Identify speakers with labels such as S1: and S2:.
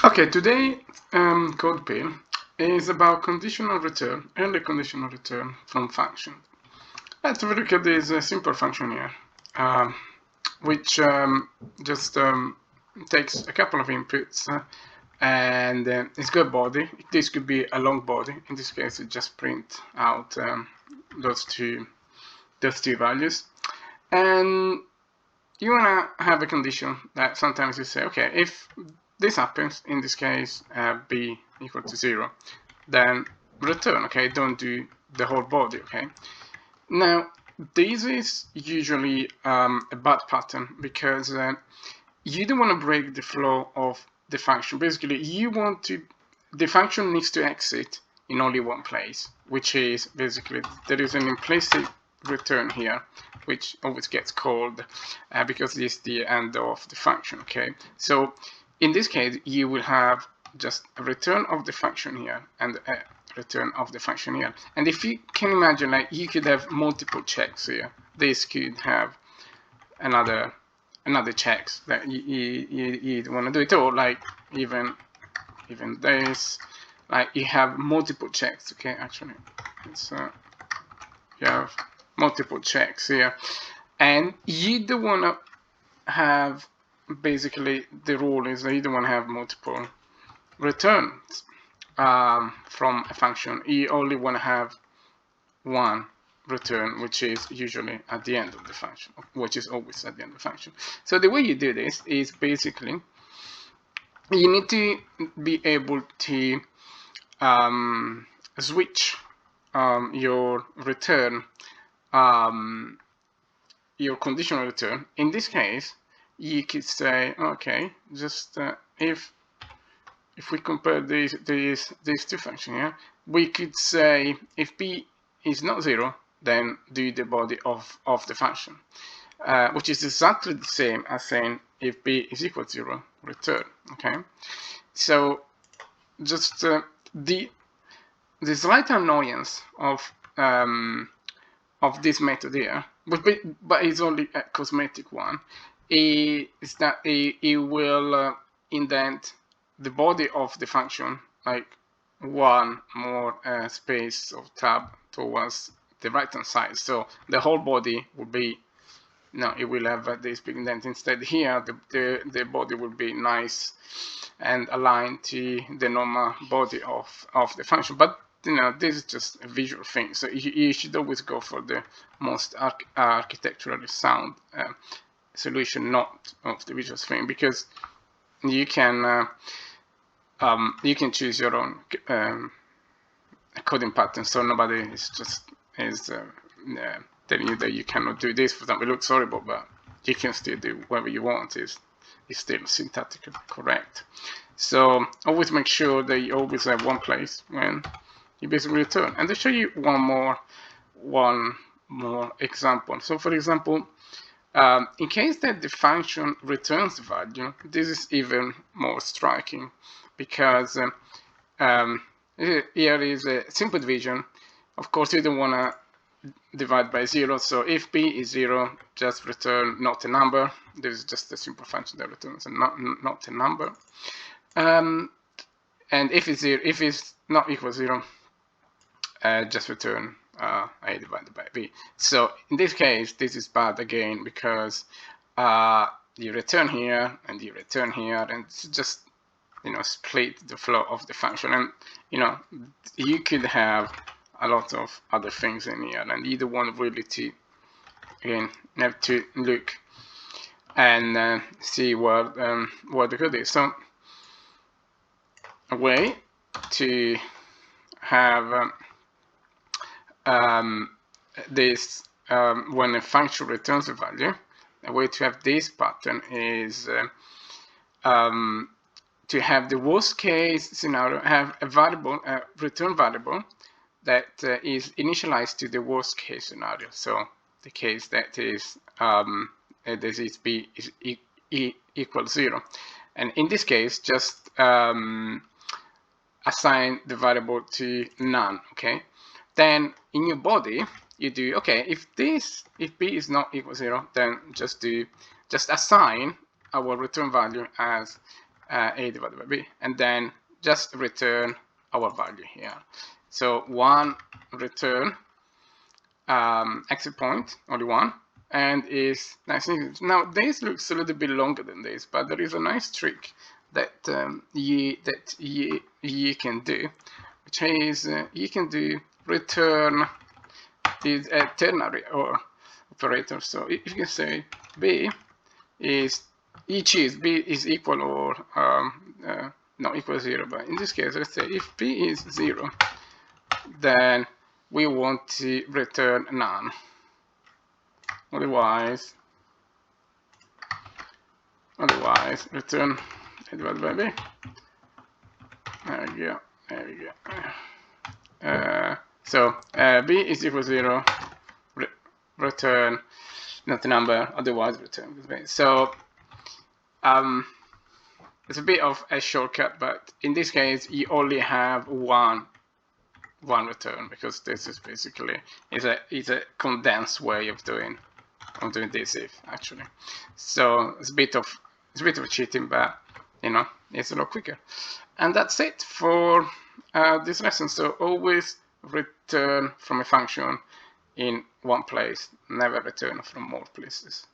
S1: Okay, today code pill is about conditional return and the conditional return from function. Let's look at this simple function here, which just takes a couple of inputs and it's got a body. This could be a long body. In this case, it just print out those two values, and you wanna have a condition that sometimes you say, okay, if this happens, in this case, b equal to 0, then return, okay? Don't do the whole body, okay? Now, this is usually a bad pattern because you don't want to break the flow of the function. Basically, the function needs to exit in only one place, which is basically there is an implicit return here, which always gets called because it's the end of the function, okay? So in this case, you will have just a return of the function here and a return of the function here. And if you can imagine, like, you could have multiple checks here. This could have another checks that you want to do it, or like even this, like you have multiple checks, okay? Actually, it's you have multiple checks here, and you don't want to have, basically the rule is that you don't want to have multiple returns from a function. You only want to have one return, which is usually at the end of the function, which is always at the end of the function. So the way you do this is basically you need to be able to switch your return, your conditional return. In this case, you could say, okay, just if we compare these two functions here, we could say if b is not 0, then do the body of the function, which is exactly the same as saying if b is equal to 0, return, okay? So just the slight annoyance of this method here, but it's only a cosmetic one, is that it will indent the body of the function like one more space of tab towards the right hand side. So the whole body will be, no, it will have this big indent. Instead here, the body will be nice and aligned to the normal body of the function. But this is just a visual thing, so you should always go for the most architecturally sound solution, not of the visual thing, because you can choose your own coding pattern, so nobody is telling you that you cannot do this. For example, it looks horrible, but you can still do whatever you want. Is still syntactically correct. So always make sure that you always have one place when you basically return. And to show you one more example. So for example, in case that the function returns value, this is even more striking because here is a simple division. Of course, you don't want to divide by 0, so if b is 0, just return not a number. This is just a simple function that returns not a number. And if it's not equal to 0, just return a divided by b. So in this case, this is bad again because you return here and you return here, and it's just split the flow of the function. And you could have a lot of other things in here, and you don't want really to, again, have to look and see what the code is. So a way to have this when a function returns a value, a way to have this pattern is to have the worst case scenario, have a variable, return variable that is initialized to the worst case scenario. So the case that is this is b is equals 0, and in this case just assign the variable to none. Okay, then in your body you do, okay, if b is not equal to 0, then just assign our return value as a divided by b, and then just return our value here. So one return exit point, only one, and is nice and easy. Now this looks a little bit longer than this, but there is a nice trick that you can do, which is you can do return is a ternary or operator. So if you can say b is each is b is equal or not equal to 0, but in this case, let's say if b is 0, then we want to return none. Otherwise return a divided by b. There we go. There we go. So b is equal to 0. Return not the number. Otherwise, return b. So it's a bit of a shortcut, but in this case, you only have one return, because this is basically is a condensed way of doing this if actually. So it's a bit of cheating, but you know, it's a lot quicker. And that's it for this lesson. So always return from a function in one place, never return from more places.